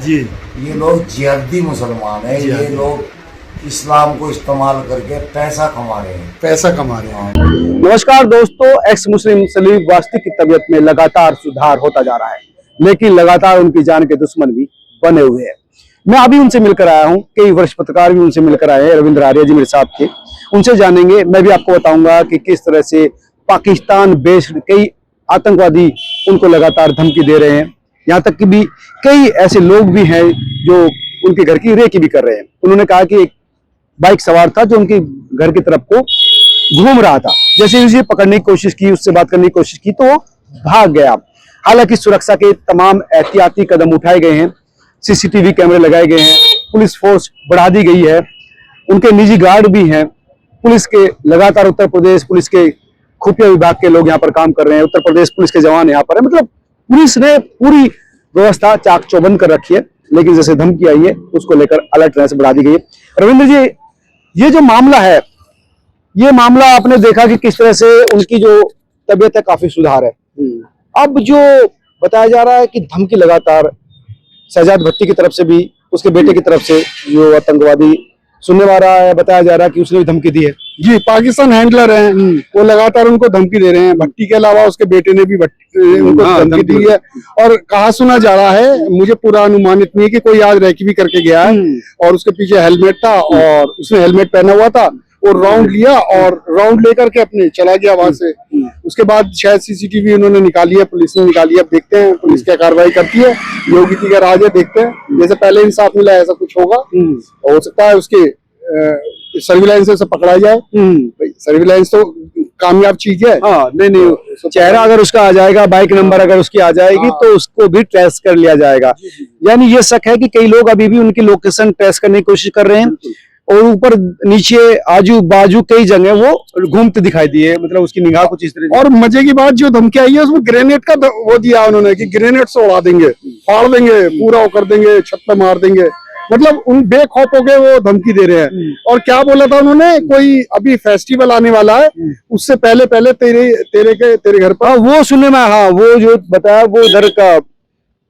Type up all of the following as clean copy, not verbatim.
जी। ये लोग जिहादी मुसलमान है, ये लोग इस्लाम को इस्तेमाल करके पैसा कमा रहे हैं, पैसा कमा रहे हैं। नमस्कार दोस्तों, एक्स मुस्लिम सलीम वास्तिक की तबीयत में लगातार सुधार होता जा रहा है, लेकिन लगातार उनकी जान के दुश्मन भी बने हुए हैं। मैं अभी उनसे मिलकर आया हूं, कई वरिष्ठ पत्रकार भी उनसे मिलकर आए हैं। रविंद्र आर्य जी मेरे साथ थे, उनसे जानेंगे। मैं भी आपको बताऊंगा कि किस तरह से पाकिस्तान बेस्ड कई आतंकवादी उनको लगातार धमकी दे रहे हैं। यहाँ तक कि भी कई ऐसे लोग भी हैं जो उनके घर की रेकी भी कर रहे हैं। उन्होंने कहा कि एक बाइक सवार था जो उनके घर की तरफ को घूम रहा था, जैसे ही उसे पकड़ने की कोशिश की, उससे बात करने की कोशिश की तो वो भाग गया। हालांकि सुरक्षा के तमाम एहतियाती कदम उठाए गए हैं, सीसीटीवी कैमरे लगाए गए हैं, पुलिस फोर्स बढ़ा दी गई है, उनके निजी गार्ड भी हैं। पुलिस के लगातार उत्तर प्रदेश पुलिस के खुफिया विभाग के लोग यहाँ पर काम कर रहे हैं, उत्तर प्रदेश पुलिस के जवान यहाँ पर है। मतलब पुलिस ने पूरी व्यवस्था चाक चौबंद कर रखी है, लेकिन जैसे धमकी आई है उसको लेकर अलर्ट रहने से बढ़ा दी गई है। रविंद्र जी, ये जो मामला है, ये मामला आपने देखा कि किस तरह से उनकी जो तबीयत है काफी सुधार है। अब जो बताया जा रहा है कि धमकी लगातार शहजाद भट्टी की तरफ से भी, उसके बेटे की तरफ से जो आतंकवादी सुनने वाला है, बताया जा रहा है कि उसने भी धमकी दी है। जी, पाकिस्तान हैंडलर हैं, वो लगातार उनको धमकी दे रहे हैं। भट्टी के अलावा उसके बेटे ने भी उनको धमकी दी है। और कहा सुना जा रहा है, मुझे पूरा अनुमानित नहीं है कि कोई आज रैकी भी करके गया है और उसके पीछे हेलमेट था और उसने हेलमेट पहना हुआ था, वो राउंड लिया और राउंड लेकर के अपने चला गया वहां से। उसके बाद शायद सीसीटीवी उन्होंने निकाली है, पुलिस ने निकाली है। अब देखते हैं पुलिस क्या कार्रवाई करती है, योगी जी का राज है, देखते हैं। जैसे पहले इंसाफ मिला ऐसा कुछ होगा, हो सकता है उसके सर्विलांस से पकड़ा जाए। सर्विलांस तो कामयाब चीज है। हाँ, नहीं, चेहरा अगर उसका आ जाएगा, बाइक नंबर अगर उसकी आ जाएगी तो उसको भी ट्रेस कर लिया जाएगा। यानी ये शक है कि कई लोग अभी भी उनकी लोकेशन ट्रेस करने की कोशिश कर रहे हैं और ऊपर नीचे आजू बाजू कई जगह वो घूमते दिखाई दिए। मतलब उसकी निगाह कुछ इस तरह। और मजे की बात, जो धमकी आई है उसमें ग्रेनेड का वो दिया उन्होंने कि ग्रेनेड से उड़ा देंगे, फाड़ देंगे, पूरा कर देंगे, छत पे मार देंगे। मतलब उन बेखौफ हो गए, वो धमकी दे रहे हैं। और क्या बोला था उन्होंने, कोई अभी फेस्टिवल आने वाला है, उससे पहले तेरे घर पर। वो सुनने में, हाँ, वो जो बताया वो उधर का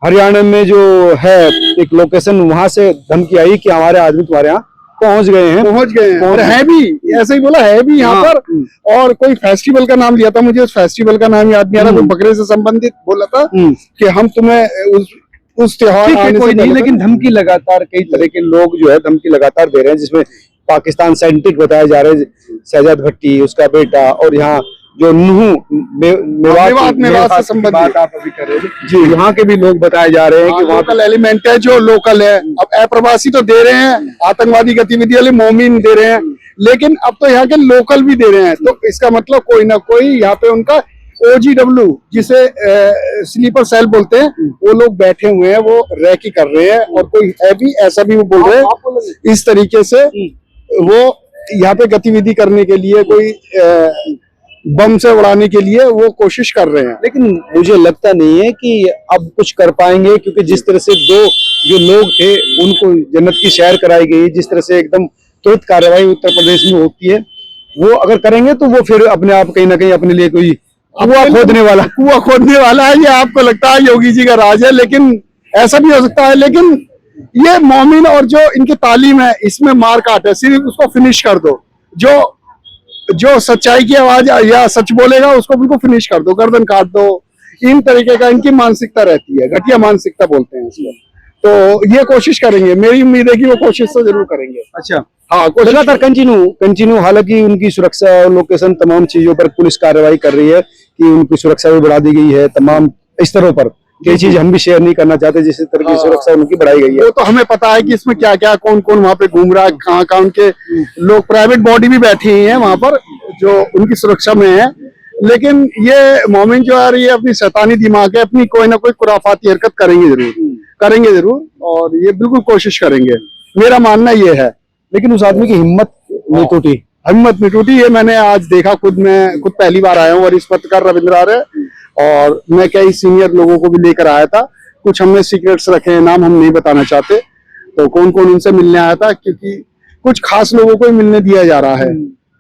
हरियाणा में जो है एक लोकेशन, वहां से धमकी आई कि हमारे आदमी तुम्हारे यहाँ पहुंच गए हैं और है भी, ऐसे ही बोला है भी यहाँ पर। और कोई फेस्टिवल का नाम लिया था, मुझे उस फेस्टिवल का नाम याद नहीं आ रहा, तो बकरे से संबंधित बोला था कि हम तुम्हें उस त्योहार आने कोई से नहीं, लेकिन धमकी लगातार कई तरह के लोग जो है धमकी लगातार दे रहे हैं, जिसमें पाकिस्तान सेंट्रिक बताया जा रहे हैं शहजाद भट्टी, उसका बेटा, और यहाँ जो मेवात से संबंधित बात आप अभी कर रहे हैं जी, यहाँ के भी लोग बताए जा रहे हैं कि वहाँ लोकल एलिमेंट है, जो लोकल है। अब अप्रवासी तो दे रहे हैं, आतंकवादी गतिविधि वाले मोमिन दे रहे हैं, लेकिन अब तो यहाँ के लोकल भी दे रहे हैं। तो इसका मतलब कोई ना कोई यहाँ पे उनका OGW, जिसे स्लीपर सेल बोलते हैं, वो लोग बैठे हुए हैं, वो रैकी कर रहे हैं। और कोई है भी, ऐसा भी वो बोल रहे हैं, इस तरीके से वो यहाँ पे गतिविधि करने के लिए, कोई बम से उड़ाने के लिए वो कोशिश कर रहे हैं। लेकिन मुझे लगता नहीं है कि अब कुछ कर पाएंगे, क्योंकि जिस तरह से दो जो लोग थे उनको जन्नत की सैर कराई गई, जिस तरह से एकदम त्वरित कार्रवाई उत्तर प्रदेश में होती है, वो अगर करेंगे तो वो फिर अपने आप कहीं ना कहीं अपने लिए कोई कुआं खोदने वाला है। ये आपको लगता है योगी जी का राज है, लेकिन ऐसा भी हो सकता है। लेकिन ये मोमिन और जो इनकी तालीम है, इसमें मार काट है, सिर्फ उसको फिनिश कर दो। जो सच्चाई की आवाज या सच बोलेगा उसको बिल्कुल फिनिश कर दो, गर्दन काट दो। इन तरीके का इनकी मानसिकता रहती है, घटिया मानसिकता बोलते हैं इसको। तो ये कोशिश करेंगे, मेरी उम्मीद है कि वो कोशिश तो जरूर करेंगे। अच्छा, हाँ, लगातार कंटिन्यू। हालांकि उनकी सुरक्षा और लोकेशन तमाम चीजों पर पुलिस कार्रवाई कर रही है कि उनकी सुरक्षा भी बढ़ा दी गई है तमाम स्तरों पर। ये चीज हम भी शेयर नहीं करना चाहते, जिस तरह की सुरक्षा उनकी बढ़ाई गई है। वो तो हमें पता है कि इसमें क्या क्या, कौन कौन वहाँ पे घूम रहा है, कहाँ उनके लोग, प्राइवेट बॉडी भी बैठी हुई है वहां पर जो उनकी सुरक्षा में है। लेकिन ये मोमिन जो है, ये अपनी शैतानी दिमाग है, अपनी कोई ना कोई खुराफाती हरकत करेंगे जरूर, और ये बिल्कुल कोशिश करेंगे, मेरा मानना ये है। लेकिन उस आदमी की हिम्मत नहीं टूटी। ये मैंने आज देखा, मैं खुद पहली बार आया हूँ और इस पत्रकार रविंद्र आर्य, और मैं कई सीनियर लोगों को भी लेकर आया था। कुछ हमने सीक्रेट्स रखे हैं, नाम हम नहीं बताना चाहते, तो कौन कौन उनसे मिलने आया था, क्योंकि कुछ खास लोगों को ही मिलने दिया जा रहा है।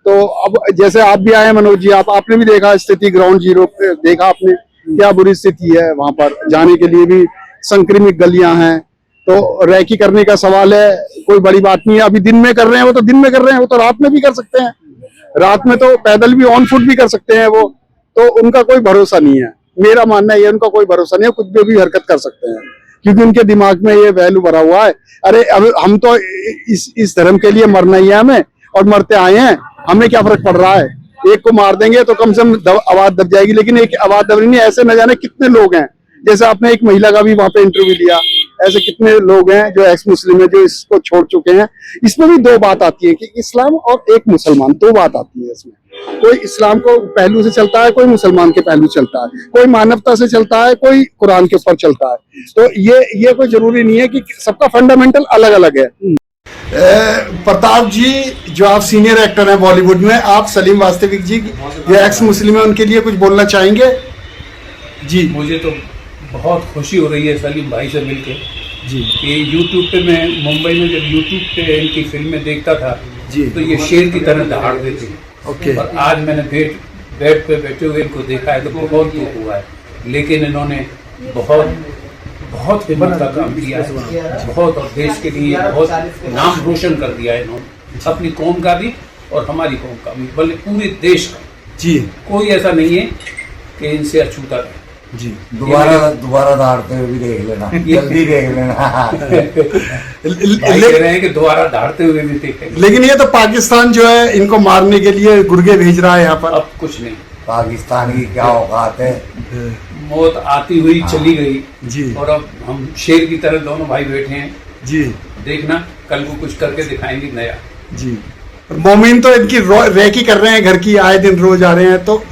तो अब जैसे आप भी आए मनोज जी, आपने भी देखा स्थिति, ग्राउंड जीरो पे देखा आपने क्या बुरी स्थिति है। वहां पर जाने के लिए भी संक्रमित गलियां हैं, तो रैकी करने का सवाल है, कोई बड़ी बात नहीं है। अभी दिन में कर रहे हैं वो तो दिन में कर रहे हैं, वो तो रात में भी कर सकते हैं, रात में तो पैदल भी ऑन फुट भी कर सकते हैं वो, तो उनका कोई भरोसा नहीं है। मेरा मानना है उनका कोई भरोसा नहीं है, कुछ भी हरकत कर सकते हैं क्योंकि उनके दिमाग में ये वैल्यू भरा हुआ है। अरे अब हम तो इस धर्म के लिए मरना ही है हमें, और मरते आए हैं, हमें क्या फर्क पड़ रहा है। एक को मार देंगे तो कम से कम आवाज दब जाएगी, लेकिन एक आवाज दब नहीं, ऐसे न जाने कितने लोग हैं। जैसे आपने एक महिला का भी वहां पे इंटरव्यू लिया, ऐसे कितने लोग हैं जो एक्स मुस्लिम है जो इसको छोड़ चुके हैं। इसमें भी दो बात आती है कि इस्लाम और एक मुसलमान, दो बात आती है इसमें। कोई इस्लाम को पहलू से चलता है, कोई मुसलमान के पहलू चलता है, कोई मानवता से चलता है, कोई कुरान के ऊपर चलता है। तो ये कोई जरूरी नहीं है कि सबका फंडामेंटल अलग अलग है। प्रताप जी, जो आप सीनियर एक्टर हैं बॉलीवुड में, आप सलीम वास्तविक जी जो एक्स मुस्लिम है उनके लिए कुछ बोलना चाहेंगे? जी, मुझे तो बहुत खुशी हो रही है सलीम भाई से मिलके जी, कि यूट्यूब पे मैं मुंबई में जब यूट्यूब पे इनकी फिल्में देखता था जी, तो ये शेर की तरह दहाड़ते थे। ओके, और आज मैंने बेड पे बैठे हुए इनको देखा है तो बहुत दुख हुआ है, लेकिन इन्होंने बहुत हिम्मत का काम किया है, बहुत, और देश के लिए बहुत नाम रोशन कर दिया है इन्होंने, अपनी कौम का भी और हमारी कौम का भी, बल्कि पूरे देश का। जी, कोई ऐसा नहीं है कि इनसे अछूता रहे। जी, दोबारा दहाड़ते हुए भी देख लेना, जल्दी देख लेना। भाई कह रहे हैं कि दोबारा दहाड़ते हुए भी देखेंगे। लेकिन ये तो पाकिस्तान जो है इनको मारने के लिए गुर्गे भेज रहा है यहाँ पर। अब कुछ नहीं, पाकिस्तान की क्या औकात है। मौत आती हुई चली गई जी, और अब हम शेर की तरह दोनों भाई बैठे हैं। जी, देखना कल को कुछ करके दिखाएंगे नया। जी। मोमिन तो इनकी रैकी कर रहे हैं, घर की आए दिन रोज आ रहे हैं, तो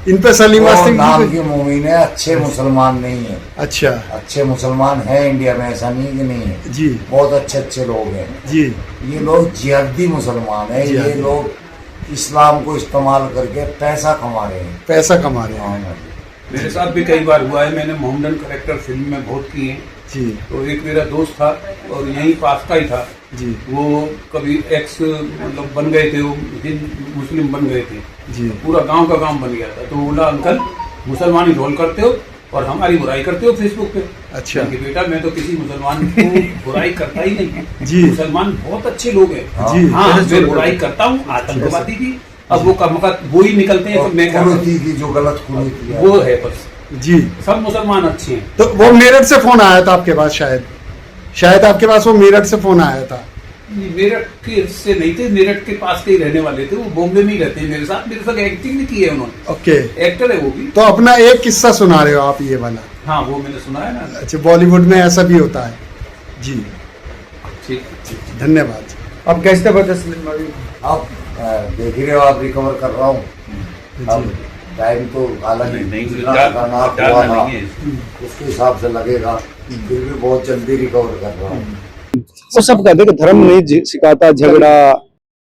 इन पे सलीम वो वास्तविक नाम जी के मोमिन है, अच्छे मुसलमान नहीं है। अच्छा, अच्छे मुसलमान हैं इंडिया में, ऐसा नहीं कि नहीं है, जी, बहुत अच्छे लोग हैं। जी, ये लोग जिहादी मुसलमान हैं, ये लोग इस्लाम को इस्तेमाल करके पैसा कमा रहे हैं। पैसा कमा रहे हैं। हाँ, मेरे साथ भी कई बार हुआ है, मैंने मोहम्मदन करेक्टर फिल्म में बहुत किए हैं। जी, तो एक मेरा दोस्त था और यहीं पास का ही था, जी, वो कभी एक्स मतलब बन गए थे, वो हिंद मुस्लिम बन गए थे, जी, पूरा गांव का काम बन गया था। तो बोला अंकल मुसलमानी रोल करते हो और हमारी बुराई करते हो फेसबुक पे। अच्छा, कि बेटा मैं तो किसी मुसलमान को बुराई करता ही नहीं। जी, मुसलमान बहुत अच्छे लोग हैं। जी, हाँ, मैं बुराई करता हूँ आतंकवादी की, अब वो कमकत वो ही निकलते हैं, और तो मैं क्या करूं? कुरीति की जो गलत कुरीति है वो है बस। जी। सब मुसलमान अच्छे हैं। तो वो मेरठ से फोन आया था आपके पास, शायद आपके पास वो मेरठ से फोन आया था। ये मेरठ के से नहीं थे, मेरठ के पास के ही रहने वाले थे, वो बॉम्बे में ही रहते हैं मेरे साथ एक्टिंग भी की है उन्होंने। ओके, एक्टर है वो भी। तो अपना एक किस्सा सुना रहे हो आप ये वाला? हाँ, वो मैंने सुना है ना। अच्छा, बॉलीवुड में ऐसा भी होता है। जी, ठीक। धन्यवाद। अब कैसे बता सलीम भाई? अब देख रहे हो आप, रिकवर कर रहा हूँ। अब टाइम तो हालांकि उसके हिसाब से लगेगा, फिर भी बहुत जल्दी रिकवर कर रहा हूँ। वो सब कहते हैं कि धर्म नहीं सिखाता झगड़ा,